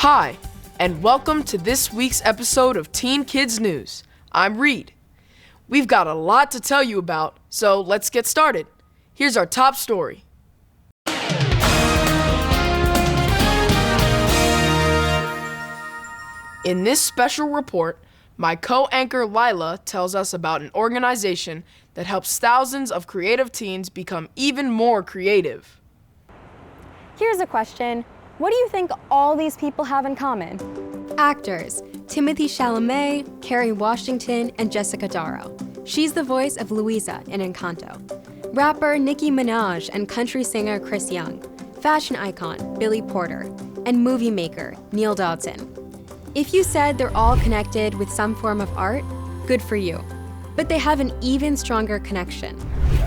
Hi, and welcome to this week's episode of Teen Kids News. I'm Reed. We've got a lot to tell you about, so let's get started. Here's our top story. In this special report, my co-anchor Lylah tells us about an organization that helps thousands of creative teens become even more creative. Here's a question. What do you think all these people have in common? Actors, Timothy Chalamet, Kerry Washington, and Jessica Darrow. She's the voice of Louisa in Encanto. Rapper Nicki Minaj and country singer Chris Young. Fashion icon Billy Porter. And movie maker Neil Dodson. If you said they're all connected with some form of art, good for you. But they have an even stronger connection.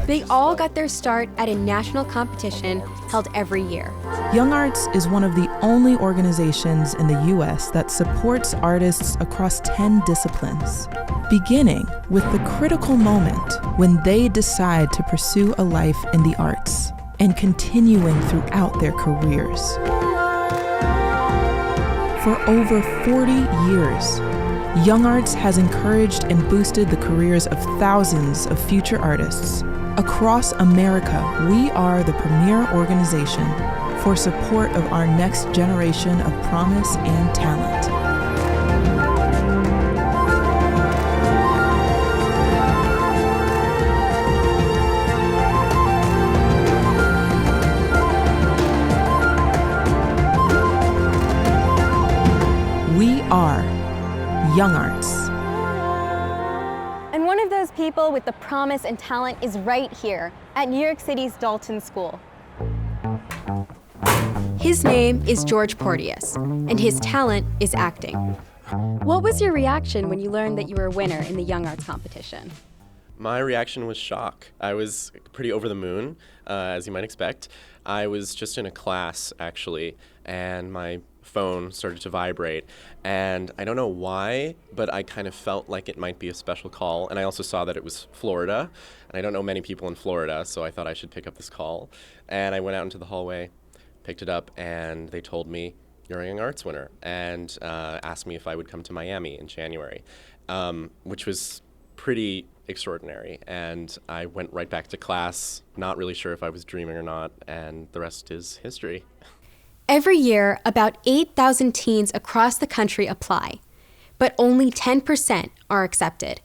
They all got their start at a national competition held every year. YoungArts is one of the only organizations in the U.S. that supports artists across 10 disciplines, beginning with the critical moment when they decide to pursue a life in the arts and continuing throughout their careers. For over 40 years, YoungArts has encouraged and boosted the careers of thousands of future artists. Across America, we are the premier organization for support of our next generation of promise and talent. We are YoungArts. And one of those people with the promise and talent is right here at New York City's Dalton School. His name is George Porteous, and his talent is acting. What was your reaction when you learned that you were a winner in the YoungArts competition? My reaction was shock. I was pretty over the moon, as you might expect. I was just in a class, actually, and my phone started to vibrate, and I don't know why, but I kind of felt like it might be a special call, and I also saw that it was Florida, and I don't know many people in Florida, so I thought I should pick up this call, and I went out into the hallway, picked it up, and they told me, "You're a Young Arts winner," and asked me if I would come to Miami in January, which was pretty extraordinary, and I went right back to class, not really sure if I was dreaming or not, and the rest is history. Every year, about 8,000 teens across the country apply, but only 10% are accepted.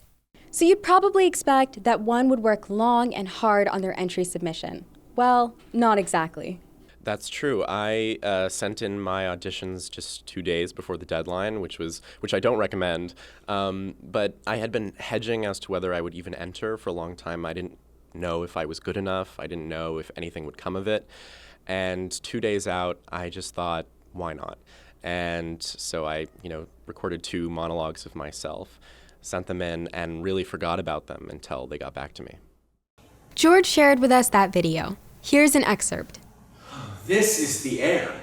So you'd probably expect that one would work long and hard on their entry submission. Well, not exactly. That's true. I sent in my auditions just 2 days before the deadline, which I don't recommend. But I had been hedging as to whether I would even enter for a long time. I didn't know if I was good enough. I didn't know if anything would come of it. And 2 days out, I just thought, why not? And so I, recorded 2 monologues of myself, sent them in, and really forgot about them until they got back to me. George shared with us that video. Here's an excerpt. This is the air.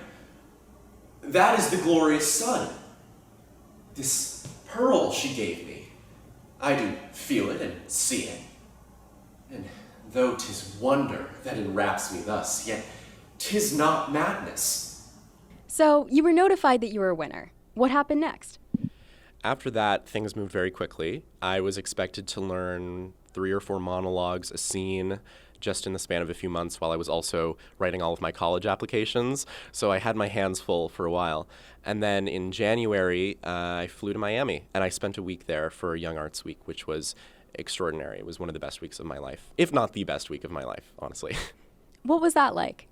That is the glorious sun. This pearl she gave me. I do feel it and see it. And though 'tis wonder that enwraps me thus, yet 'tis not madness. So you were notified that you were a winner. What happened next? After that, things moved very quickly. I was expected to learn 3 or 4 monologues, a scene, just in the span of a few months while I was also writing all of my college applications. So I had my hands full for a while. And then in January, I flew to Miami, and I spent a week there for Young Arts Week, which was extraordinary. It was one of the best weeks of my life, if not the best week of my life, honestly. What was that like?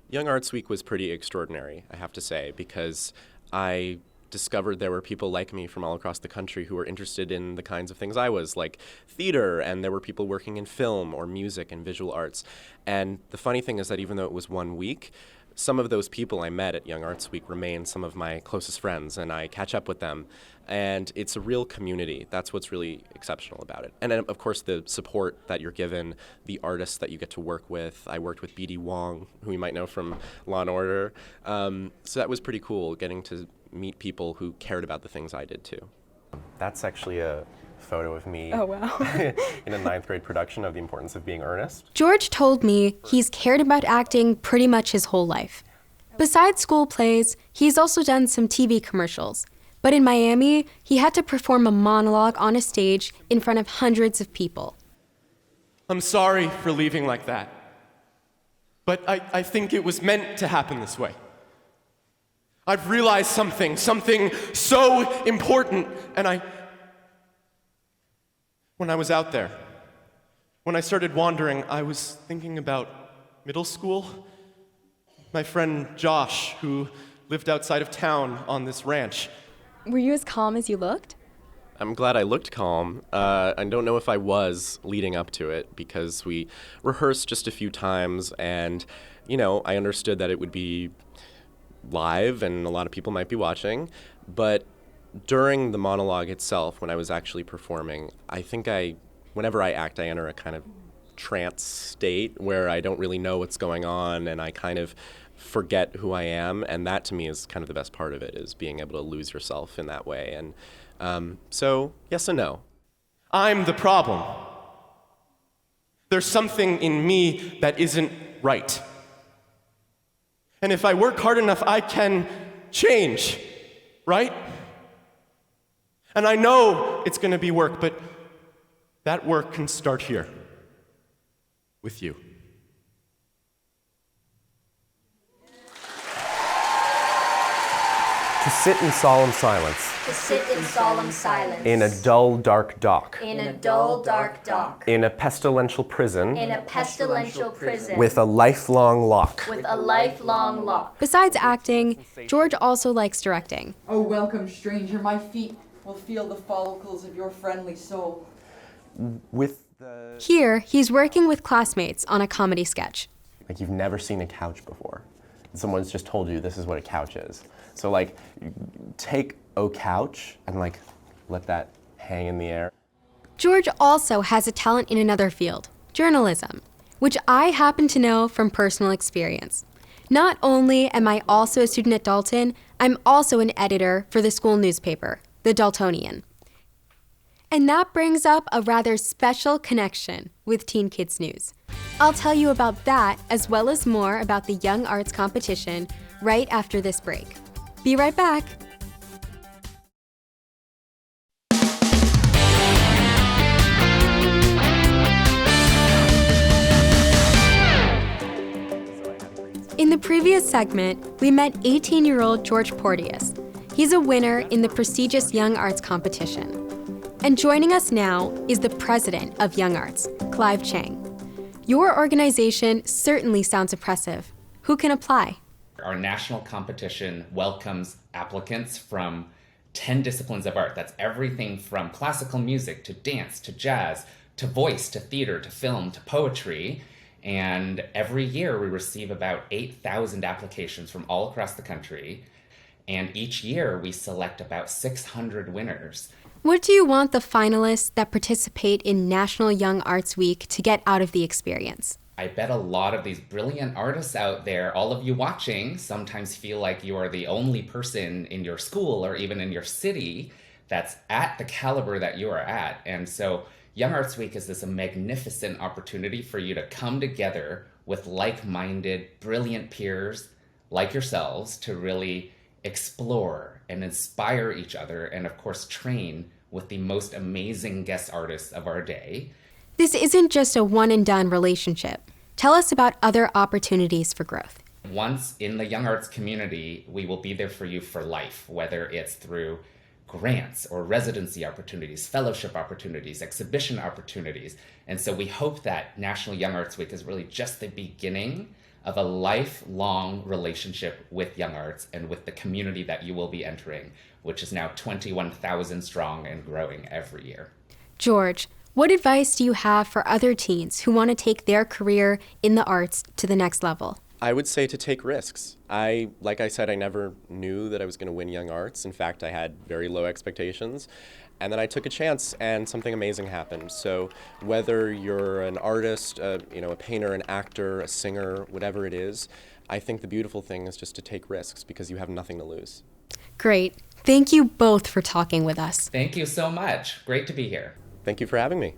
Young Arts Week was pretty extraordinary, I have to say, because I discovered there were people like me from all across the country who were interested in the kinds of things I was, like theater, and there were people working in film or music and visual arts. And the funny thing is that even though it was 1 week, some of those people I met at Young Arts Week remain some of my closest friends, and I catch up with them. And it's a real community. That's what's really exceptional about it. And then, of course, the support that you're given, the artists that you get to work with. I worked with B.D. Wong, who you might know from Law & Order. So that was pretty cool, getting to meet people who cared about the things I did, too. That's actually a photo of me Oh, wow. in a 9th grade production of The Importance of Being Earnest. George told me he's cared about acting pretty much his whole life. Besides school plays, he's also done some TV commercials. But in Miami, he had to perform a monologue on a stage in front of hundreds of people. I'm sorry for leaving like that. But I think it was meant to happen this way. I've realized something so important, and when I was out there, when I started wandering, I was thinking about middle school. My friend Josh, who lived outside of town on this ranch. Were you as calm as you looked? I'm glad I looked calm. I don't know if I was leading up to it because we rehearsed just a few times and, I understood that it would be live and a lot of people might be watching. But during the monologue itself, when I was actually performing, I think whenever I act, I enter a kind of trance state where I don't really know what's going on and I kind of forget who I am. And that to me is kind of the best part of it, is being able to lose yourself in that way. And so, yes and no. I'm the problem. There's something in me that isn't right. And if I work hard enough, I can change, right? And I know it's going to be work, but that work can start here, with you. To sit in solemn silence. To sit in solemn silence. In a dull, dark dock. In a dull, dark dock. In a pestilential prison. In a pestilential prison. With a lifelong lock. With a lifelong lock. Besides acting, George also likes directing. Oh, welcome, stranger. My feet will feel the follicles of your friendly soul. Here, he's working with classmates on a comedy sketch. Like, you've never seen a couch before. Someone's just told you this is what a couch is. So, take a couch and, let that hang in the air. George also has a talent in another field, journalism, which I happen to know from personal experience. Not only am I also a student at Dalton, I'm also an editor for the school newspaper, The Daltonian. And that brings up a rather special connection with Teen Kids News. I'll tell you about that, as well as more about the Young Arts competition, right after this break. Be right back. In the previous segment, we met 18-year-old George Porteous. He's a winner in the prestigious Young Arts competition. And joining us now is the president of Young Arts, Clive Chang. Your organization certainly sounds impressive. Who can apply? Our national competition welcomes applicants from 10 disciplines of art. That's everything from classical music to dance to jazz to voice to theater to film to poetry. And every year we receive about 8,000 applications from all across the country. And each year we select about 600 winners. What do you want the finalists that participate in National Young Arts Week to get out of the experience? I bet a lot of these brilliant artists out there, all of you watching, sometimes feel like you are the only person in your school or even in your city that's at the caliber that you are at. And so Young Arts Week is this magnificent opportunity for you to come together with like-minded, brilliant peers like yourselves to really explore and inspire each other and, of course, train with the most amazing guest artists of our day. This isn't just a one-and-done relationship. Tell us about other opportunities for growth. Once in the Young Arts community, we will be there for you for life, whether it's through grants or residency opportunities, fellowship opportunities, exhibition opportunities. And so we hope that National Young Arts Week is really just the beginning of a lifelong relationship with Young Arts and with the community that you will be entering, which is now 21,000 strong and growing every year. George, what advice do you have for other teens who want to take their career in the arts to the next level? I would say to take risks. Like I said, I never knew that I was going to win Young Arts. In fact, I had very low expectations. And then I took a chance and something amazing happened. So whether you're an artist, a painter, an actor, a singer, whatever it is, I think the beautiful thing is just to take risks because you have nothing to lose. Great. Thank you both for talking with us. Thank you so much. Great to be here. Thank you for having me.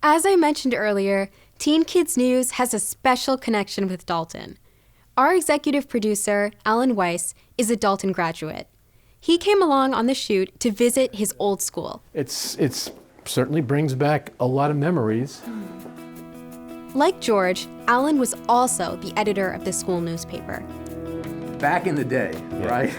As I mentioned earlier, Teen Kids News has a special connection with Dalton. Our executive producer, Alan Weiss, is a Dalton graduate. He came along on the shoot to visit his old school. It's certainly brings back a lot of memories. Like George, Alan was also the editor of the school newspaper. Back in the day, right?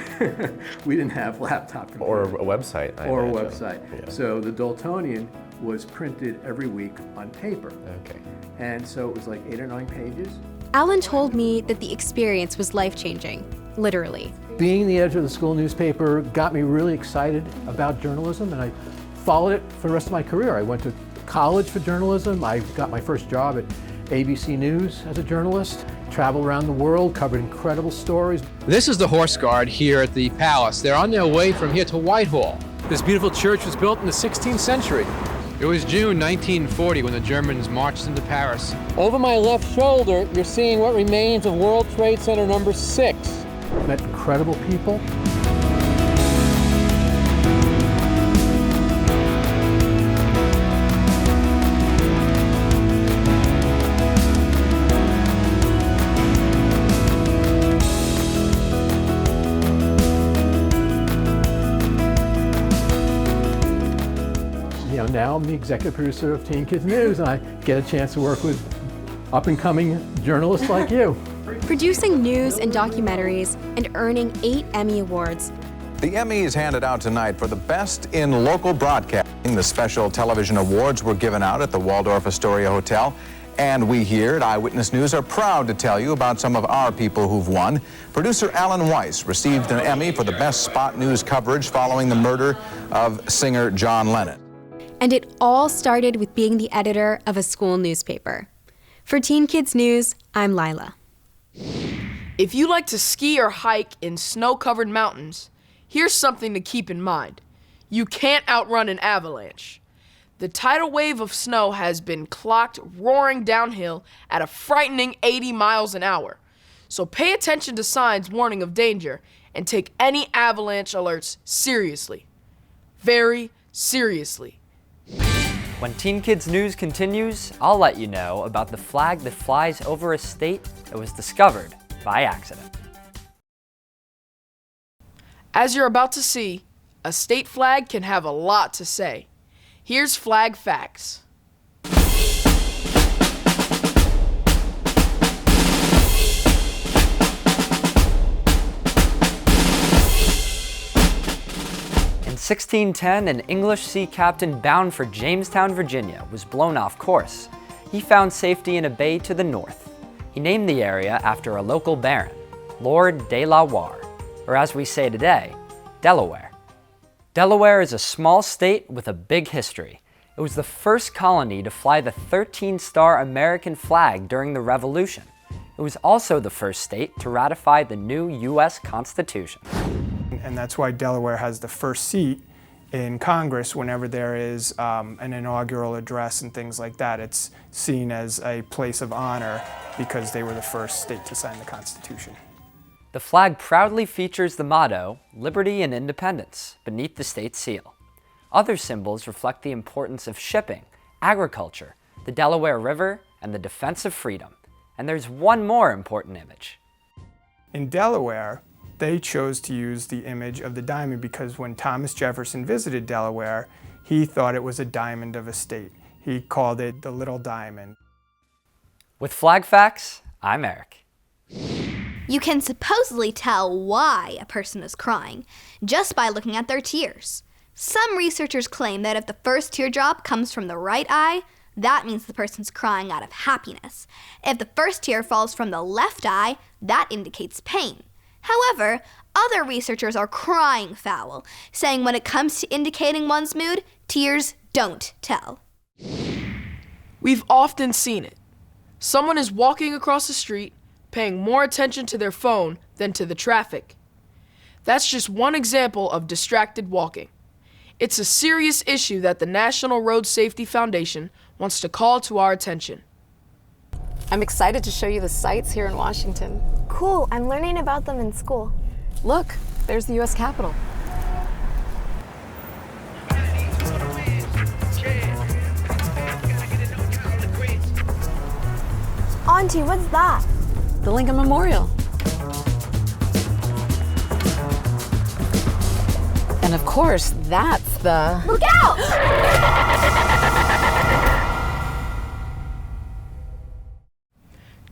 We didn't have laptop computers. Or a website. I imagine. Yeah. So the Daltonian was printed every week on paper. Okay. And so it was like 8 or 9 pages. Alan told me that the experience was life-changing, literally. Being the editor of the school newspaper got me really excited about journalism, and I followed it for the rest of my career. I went to college for journalism. I got my first job at ABC News as a journalist, traveled around the world, covered incredible stories. This is the Horse Guard here at the palace. They're on their way from here to Whitehall. This beautiful church was built in the 16th century. It was June 1940 when the Germans marched into Paris. Over my left shoulder, you're seeing what remains of World Trade Center number 6. Met incredible people. Now I'm the executive producer of Teen Kids News, and I get a chance to work with up-and-coming journalists like you. Producing news and documentaries and earning 8 Emmy Awards. The Emmy is handed out tonight for the best in local broadcasting. The special television awards were given out at the Waldorf Astoria Hotel. And we here at Eyewitness News are proud to tell you about some of our people who've won. Producer Alan Weiss received an Emmy for the best spot news coverage following the murder of singer John Lennon. And it all started with being the editor of a school newspaper. For Teen Kids News, I'm Lylah. If you like to ski or hike in snow-covered mountains, here's something to keep in mind. You can't outrun an avalanche. The tidal wave of snow has been clocked roaring downhill at a frightening 80 miles an hour. So pay attention to signs warning of danger and take any avalanche alerts seriously. Very seriously. When Teen Kids News continues, I'll let you know about the flag that flies over a state that was discovered by accident. As you're about to see, a state flag can have a lot to say. Here's flag facts. In 1610, an English sea captain bound for Jamestown, Virginia, was blown off course. He found safety in a bay to the north. He named the area after a local baron, Lord Delaware, or as we say today, Delaware. Delaware is a small state with a big history. It was the first colony to fly the 13-star American flag during the Revolution. It was also the first state to ratify the new U.S. Constitution. And that's why Delaware has the first seat in Congress whenever there is an inaugural address and things like that. It's seen as a place of honor because they were the first state to sign the Constitution. The flag proudly features the motto, Liberty and Independence, beneath the state seal. Other symbols reflect the importance of shipping, agriculture, the Delaware River, and the defense of freedom. And there's one more important image. In Delaware, they chose to use the image of the diamond because when Thomas Jefferson visited Delaware, he thought it was a diamond of a state. He called it the Little Diamond. With Flag Facts, I'm Eric. You can supposedly tell why a person is crying just by looking at their tears. Some researchers claim that if the first teardrop comes from the right eye, that means the person's crying out of happiness. If the first tear falls from the left eye, that indicates pain. However, other researchers are crying foul, saying when it comes to indicating one's mood, tears don't tell. We've often seen it. Someone is walking across the street, paying more attention to their phone than to the traffic. That's just one example of distracted walking. It's a serious issue that the National Road Safety Foundation wants to call to our attention. I'm excited to show you the sights here in Washington. Cool, I'm learning about them in school. Look, there's the U.S. Capitol. Auntie, what's that? The Lincoln Memorial. And of course, that's the... Look out!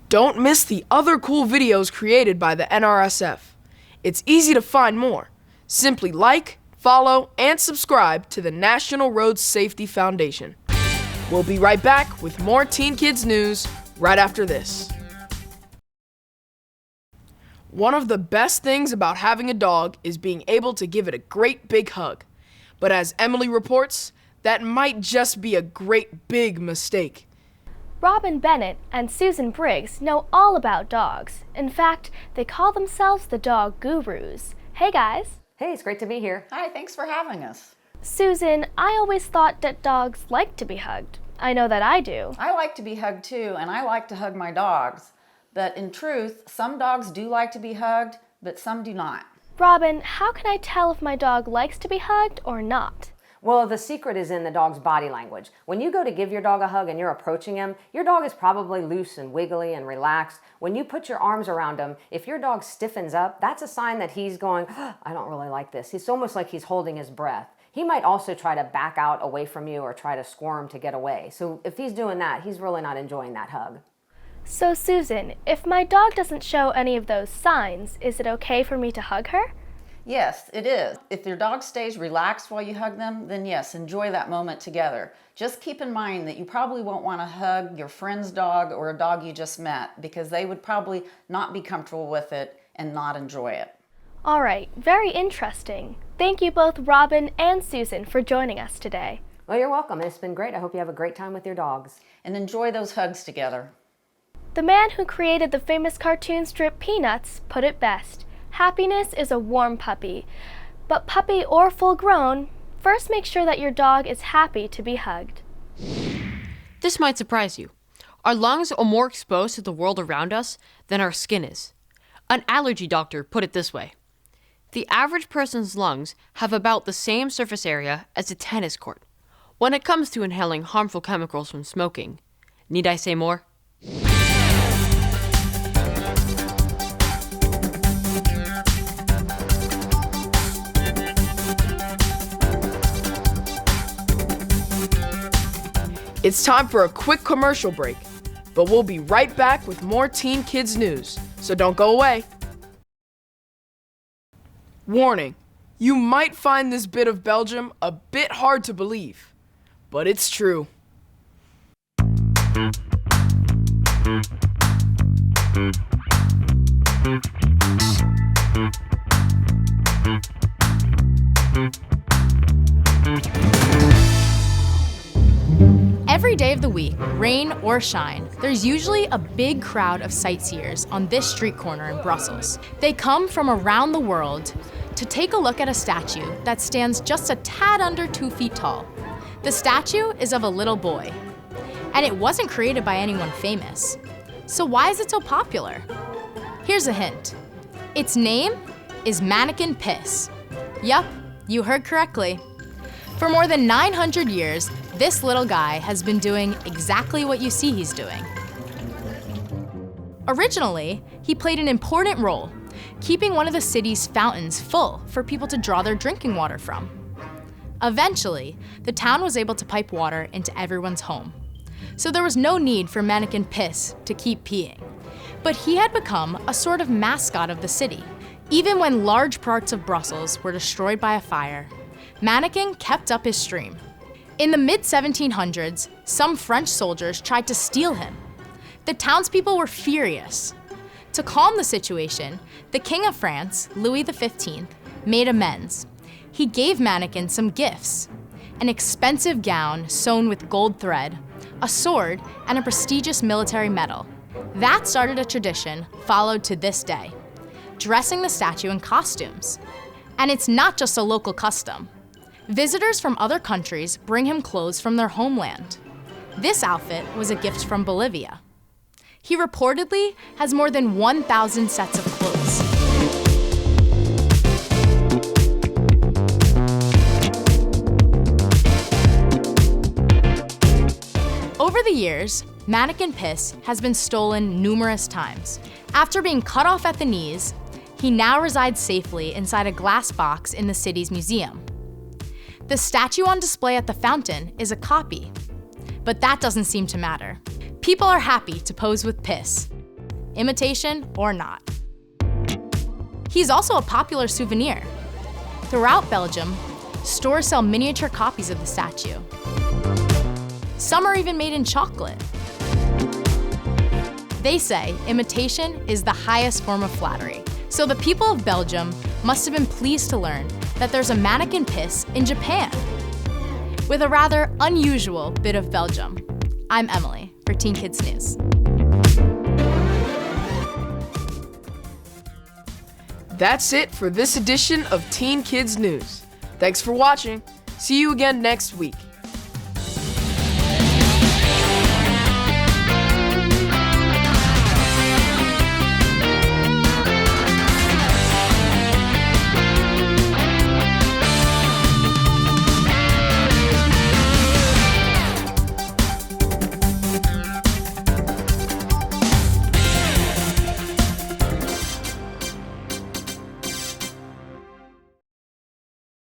Don't miss the other cool videos created by the NRSF. It's easy to find more. Simply like, follow, and subscribe to the National Road Safety Foundation. We'll be right back with more Teen Kids news right after this. One of the best things about having a dog is being able to give it a great big hug. But as Emily reports, that might just be a great big mistake. Robin Bennett and Susan Briggs know all about dogs. In fact, they call themselves the dog gurus. Hey guys. Hey, it's great to be here. Hi, thanks for having us. Susan, I always thought that dogs like to be hugged. I know that I do. I like to be hugged too, and I like to hug my dogs. But in truth, some dogs do like to be hugged, but some do not. Robin, how can I tell if my dog likes to be hugged or not? Well, the secret is in the dog's body language. When you go to give your dog a hug and you're approaching him, your dog is probably loose and wiggly and relaxed. When you put your arms around him, if your dog stiffens up, that's a sign that he's going, I don't really like this. It's almost like he's holding his breath. He might also try to back out away from you or try to squirm to get away. So if he's doing that, he's really not enjoying that hug. So Susan, if my dog doesn't show any of those signs, is it okay for me to hug her? Yes, it is. If your dog stays relaxed while you hug them, then yes, enjoy that moment together. Just keep in mind that you probably won't want to hug your friend's dog or a dog you just met because they would probably not be comfortable with it and not enjoy it. All right, very interesting. Thank you both Robin and Susan for joining us today. Well, you're welcome. It's been great. I hope you have a great time with your dogs. And enjoy those hugs together. The man who created the famous cartoon strip Peanuts put it best. Happiness is a warm puppy. But puppy or full grown, first make sure that your dog is happy to be hugged. This might surprise you. Our lungs are more exposed to the world around us than our skin is. An allergy doctor put it this way. The average person's lungs have about the same surface area as a tennis court. When it comes to inhaling harmful chemicals from smoking, need I say more? It's time for a quick commercial break, but we'll be right back with more Teen Kids news, so don't go away. Warning, you might find this bit of Belgium a bit hard to believe, but it's true. Every day of the week, rain or shine, there's usually a big crowd of sightseers on this street corner in Brussels. They come from around the world to take a look at a statue that stands just a tad under 2 feet tall. The statue is of a little boy, and it wasn't created by anyone famous. So why is it so popular? Here's a hint. Its name is Manneken Pis. Yup, you heard correctly. For more than 900 years, this little guy has been doing exactly what you see he's doing. Originally, he played an important role, keeping one of the city's fountains full for people to draw their drinking water from. Eventually, the town was able to pipe water into everyone's home. So there was no need for Manneken Pis to keep peeing. But he had become a sort of mascot of the city. Even when large parts of Brussels were destroyed by a fire, Manneken kept up his stream. In the mid-1700s, some French soldiers tried to steal him. The townspeople were furious. To calm the situation, the King of France, Louis XV, made amends. He gave Manneken some gifts: an expensive gown sewn with gold thread, a sword, and a prestigious military medal. That started a tradition followed to this day, dressing the statue in costumes. And it's not just a local custom. Visitors from other countries bring him clothes from their homeland. This outfit was a gift from Bolivia. He reportedly has more than 1,000 sets of clothes. Over the years, Manneken Pis has been stolen numerous times. After being cut off at the knees, he now resides safely inside a glass box in the city's museum. The statue on display at the fountain is a copy, but that doesn't seem to matter. People are happy to pose with Pis, imitation or not. He's also a popular souvenir. Throughout Belgium, stores sell miniature copies of the statue. Some are even made in chocolate. They say imitation is the highest form of flattery. So the people of Belgium must have been pleased to learn that there's a Manneken Pis in Japan. With a rather unusual bit of Belgium, I'm Emily for Teen Kids News. That's it for this edition of Teen Kids News. Thanks for watching. See you again next week.